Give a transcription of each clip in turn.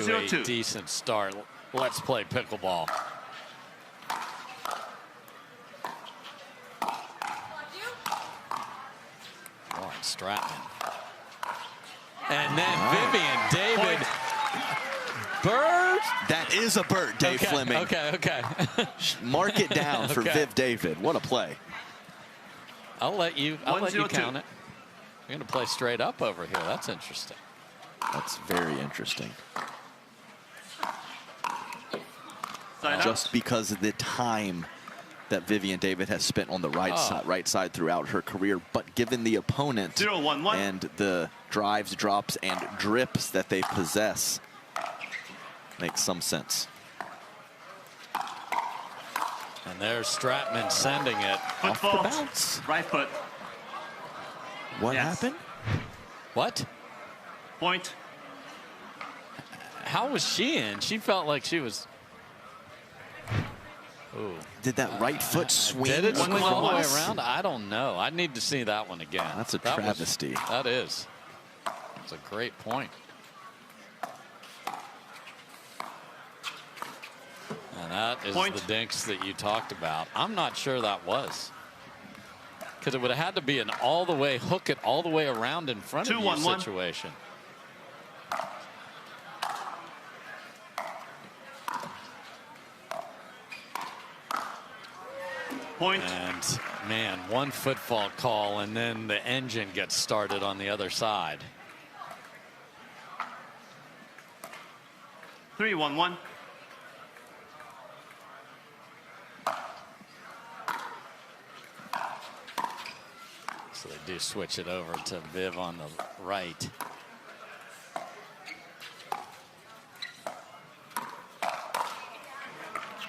to a decent start. Let's play pickleball. Lauren Stratman. And then Vivian David. Bird? That is a bird, Dave Fleming. Okay. Mark it down for Viv David. What a play. I'll let you count it. You're going to play straight up over here. That's interesting. That's very interesting. Side Just because of the time that Vivian David has spent on the right side throughout her career, but given the opponent 0-1-1. and the drives, drops, and drips that they possess, makes some sense. And there's Stratman sending it. Foot Off the fault. bounce. Right foot. What Yes. happened? What? Point. How was she in? She felt like she was. Ooh. Did that right foot swing? Did it swing all the way across? around? I don't know. I need to see that one again. That's a That was- travesty. That is. That's a great point. And that is Point. the dinks that you talked about. I'm not sure that was. Because it would have had to be an all the way, hook it all the way around in front of you 2-1-1. situation. Point. And man, one foot fault call, and then the engine gets started on the other side. 3-1-1. So they do switch it over to Viv on the right.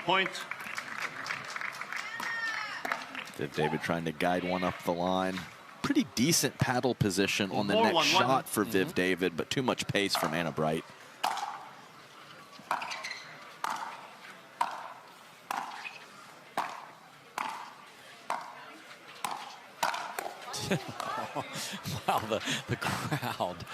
Point. Viv David trying to guide one up the line. Pretty decent paddle position on the 4-1-1. next shot for Viv David, but too much pace from Anna Bright. Wow, the crowd.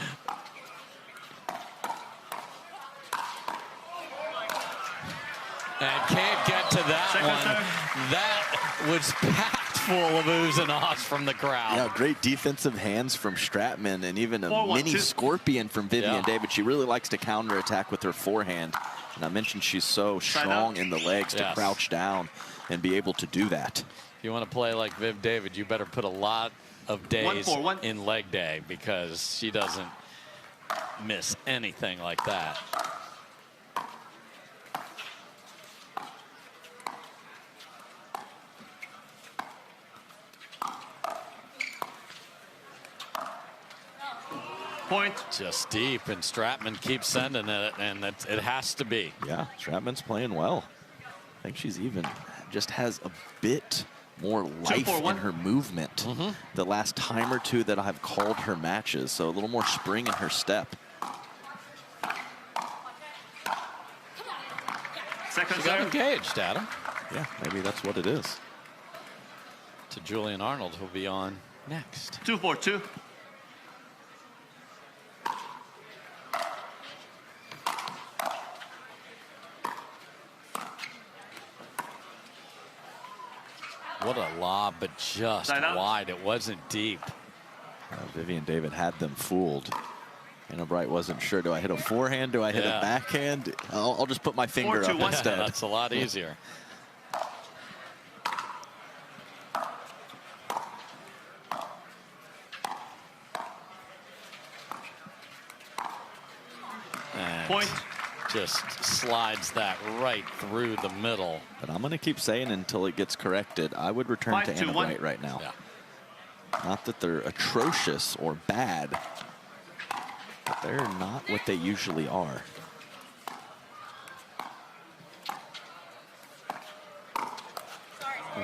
And can't get to that Second one. serve. That was packed full of oohs and ahs from the crowd. Yeah, great defensive hands from Stratman, and even a 4-1-2. mini scorpion from Vivian Yeah. David. She really likes to counterattack with her forehand. And I mentioned she's so strong in the legs to Yes. crouch down and be able to do that. If you want to play like Viv David, you better put a lot of days 1-4-1. in leg day, because she doesn't miss anything like that. Point. Just deep, and Stratman keeps sending it, and it has to be. Yeah, Stratman's playing well. I think she's even just has a bit more life 2-4-1. in her movement the last time or two that I've called her matches. So a little more spring in her step. Second She got serve. engaged, Adam. Yeah, maybe that's what it is. To Julian Arnold, who'll be on next. 2-4-2. What a lob, but just Side out. wide. It wasn't deep. Vivian David had them fooled. Anna Bright wasn't sure. Do I hit a forehand? Do I hit Yeah. a backhand? I'll just put my finger up 4-2-1. instead. That's a lot easier. And Point. just slides that right through the middle. But I'm going to keep saying until it gets corrected, I would return to 5-2-1. Anna Bright right now. Yeah. Not that they're atrocious or bad, but they're not what they usually are.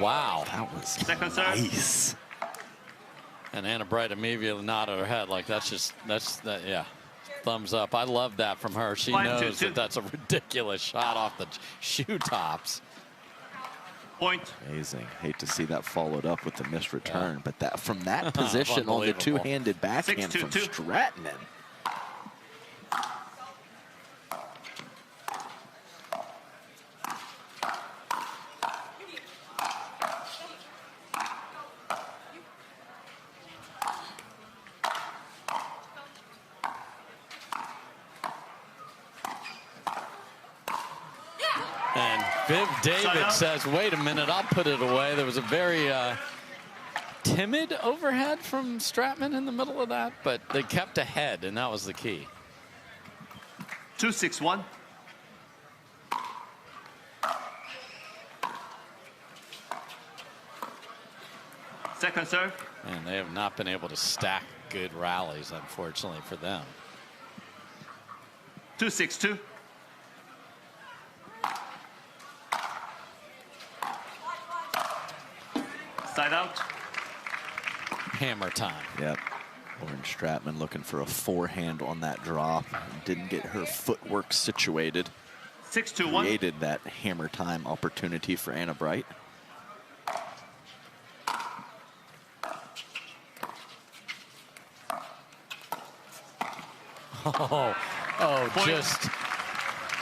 Wow. That was Second serve. nice. And Anna Bright immediately nodded her head like yeah. Thumbs up. I love that from her. She 5-2-2. knows that that's a ridiculous shot off the shoe tops. Point. Amazing. Hate to see that followed up with the missed return, but that from that position on the Unbelievable. two-handed backhand from 6-2-2. Stratman. Viv Side David out. says, wait a minute, I'll put it away. There was a very timid overhead from Stratman in the middle of that, but they kept ahead, and that was the key. 2-6-1. Second serve. And they have not been able to stack good rallies, unfortunately, for them. 2-6-2. Side out. Hammer time. Yep. Lauren Stratman looking for a forehand on that drop. Didn't get her footwork situated. 6-2-1. Created that hammer time opportunity for Anna Bright. Oh, just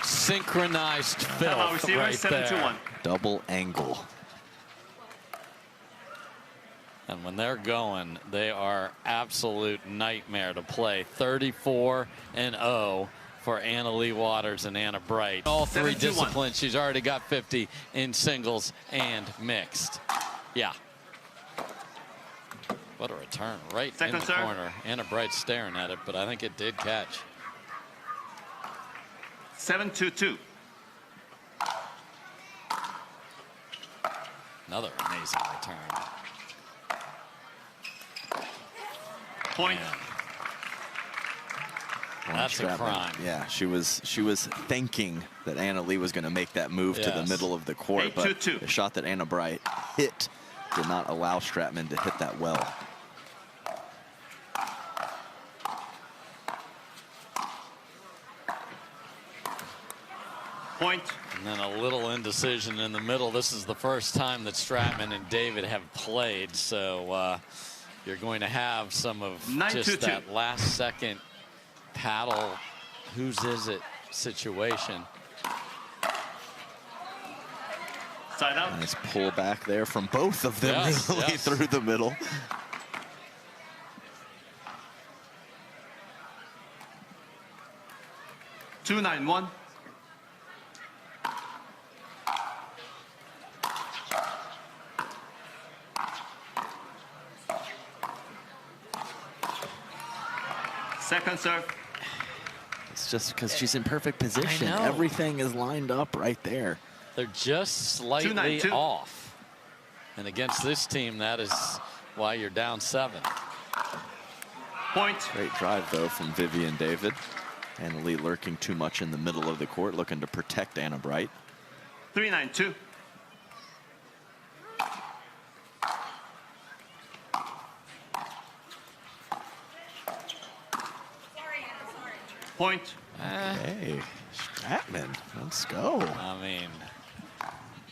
synchronized Timeout filth receiver, right 7-2-1. there. Double angle. And when they're going, they are absolute nightmare to play. 34-0 for Anna Leigh Waters and Anna Bright. All three 7-2-1. disciplines, she's already got 50 in singles and mixed. Yeah. What a return right Second in the serve. corner. Anna Bright staring at it, but I think it did catch. 7-2-2. Another amazing return. Point. Man, Lauren that's a Stratman, crime. Yeah, she was thinking that Anna Leigh was going to make that move to the Yes. middle of the court, but 8-2-2. the shot that Anna Bright hit did not allow Stratman to hit that well. Point. And then a little indecision in the middle. This is the first time that Stratman and David have played, so you're going to have some of 9-2-2. just that last second paddle, whose is it situation. Side out. Nice pull back there from both of them, Yes, really yes. through the middle. Two nine one. Second serve. It's just because she's in perfect position. I know. Everything is lined up right there. They're just slightly 2-9-2. off. And against this team, that is why you're down 7. Point. Great drive, though, from Vivian David. Anna Leigh lurking too much in the middle of the court, looking to protect Anna Bright. 3-9-2. Point. Hey, Stratman, let's go. I mean,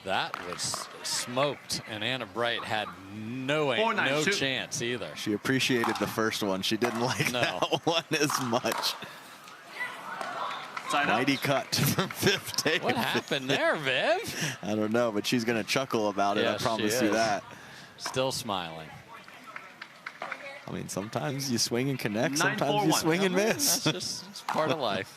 that was smoked, and Anna Bright had no 4-9-2. chance either. She appreciated the first one. She didn't like No. that one as much. Side out. Mighty cut from Viv David. What happened there, Viv? I don't know, but she's going to chuckle about it. Yes, I promise she you is. that. Still smiling. I mean, sometimes you swing and connect, 9-4-1. sometimes you swing and That's miss. just it's part of life.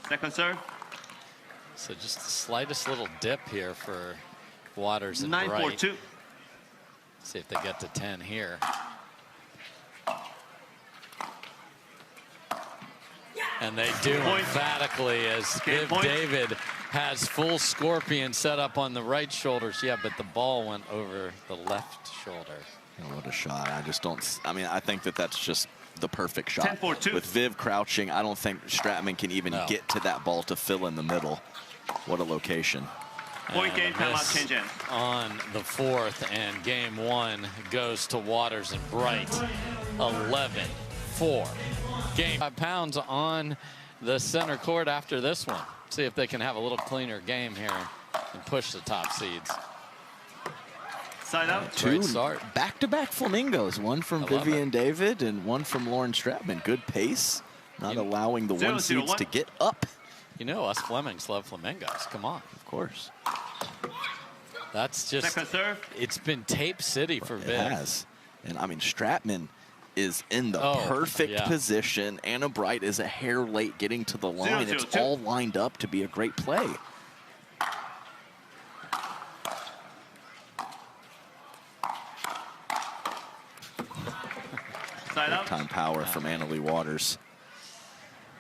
Second serve. So just the slightest little dip here for Waters and Bright. 9-4-2. See if they get to 10 here. And they do Point. emphatically as Game Viv point. David has full scorpion set up on the right shoulder. Yeah, but the ball went over the left shoulder. Oh, what a shot. I just don't, I mean, I think that that's just the perfect shot. 10-4-2. With Viv crouching, I don't think Stratman can even No. get to that ball to fill in the middle. What a location. Point And game, a timeout, miss change in. on the 4th, and game 1 goes to Waters and Bright. 11-4. Game 5 pounds on the center court after this one. See if they can have a little cleaner game here and push the top seeds. Side out. Great Two start. back-to-back flamingos. One from I love Vivian David and one from Lauren Stratman. Good pace, not You- allowing the 0-0-1. one seeds to get up. You know us Flemings love flamingos. Come on. Of course, That's just, Second serve. it's been tape city for it Viv. has. And I mean, Stratman is in the perfect position. Anna Bright is a hair late getting to the line. It's all lined up to be a great play. Side Time power from Annalie Waters.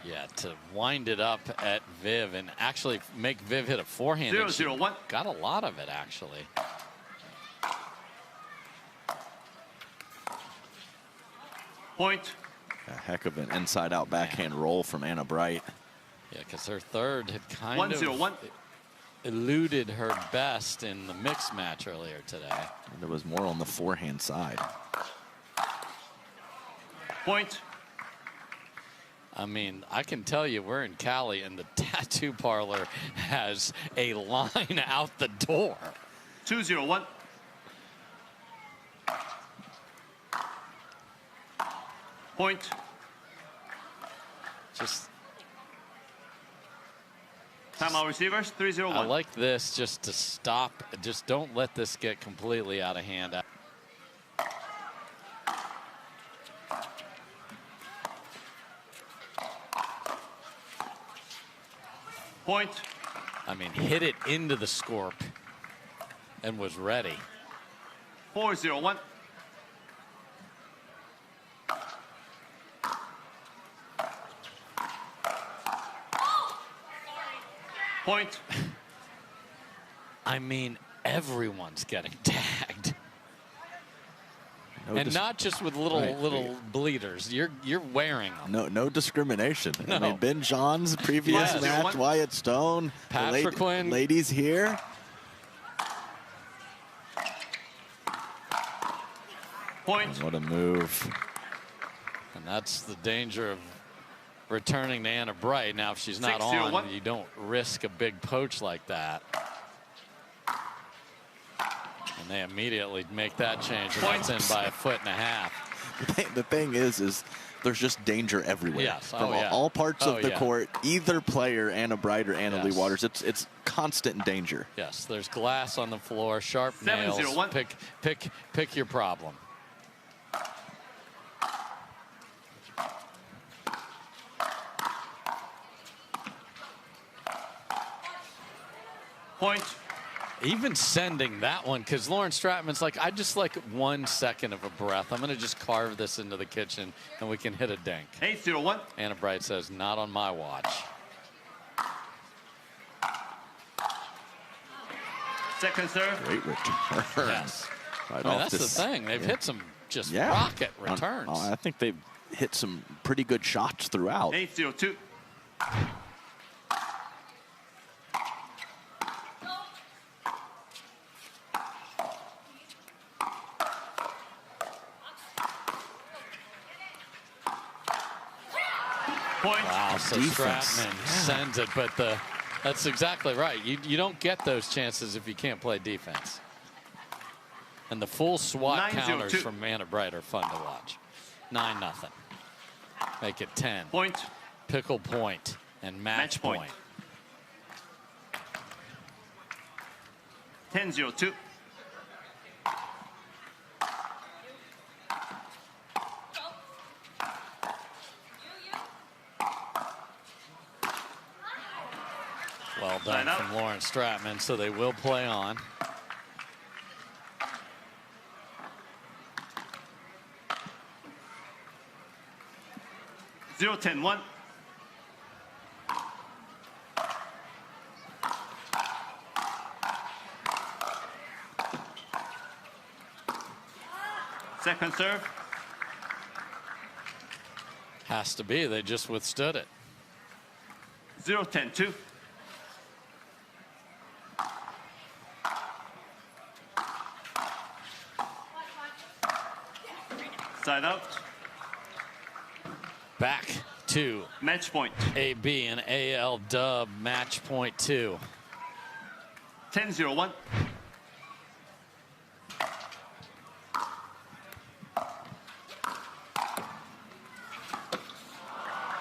Yeah, to wind it up at Viv and actually make Viv hit a forehand. 0-0-1. Got a lot of it, actually. Point. A heck of an inside-out backhand roll from Anna Bright. Yeah, because her third had kind 1-0-1. of eluded her best in the mixed match earlier today. And there was more on the forehand side. Point. I mean, I can tell you we're in Cali and the tattoo parlor has a line out the door. 2-0-1. Point. Just, Timeout receivers, 3-0-1. I like this just to stop. Just don't let this get completely out of hand. Point. I mean, hit it into the scorp and was ready. 4-0-1. Point. I mean, everyone's getting tagged. No and not just with little bleeders. You're wearing them. No discrimination. No. I mean, Ben John's previous match, Wyatt Stone, Patriquin. Ladies here. Point. What a move. And that's the danger of returning to Anna Bright. Now, if she's not 6-0-1. on, you don't risk a big poach like that. And they immediately make that change. And that's in by 1.5 feet. The thing is there's just danger everywhere. Yes. From all parts of the court, either player, Anna Bright or Annalie Waters, it's constant danger. Yes, there's glass on the floor, sharp nails. 7-0-1. Pick your problem. Point. Even sending that one, because Lauren Stratman's like, I just like 1 second of a breath. I'm going to just carve this into the kitchen, and we can hit a dink. 8-0-1. Anna Bright says, not on my watch. Second serve. Great return. Yes. Right I mean, off that's this, the thing. They've hit some just rocket returns. I think they've hit some pretty good shots throughout. 8-0-2. Point. Wow, so Stratman sends it, but that's exactly right. You don't get those chances if you can't play defense. And the full SWAT counters from Anna Bright are fun to watch. 9-0. Make it 10. Point. Pickle point and match point. 10-0-2. Well done from Lauren Stratman, so they will play on. Zero 10-1. Second serve. Has to be. They just withstood it. 0-10-2. Side out. Back to Match point. AB and AL dub match point 2. 10-0-1.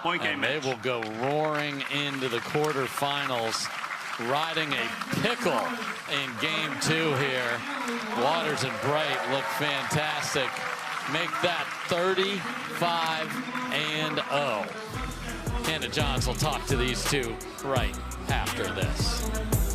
Point game And they match. will go roaring into the quarterfinals, riding a pickle in game 2 here. Waters and Bright look fantastic. make that 35-0. Hannah Johns will talk to these two right after this.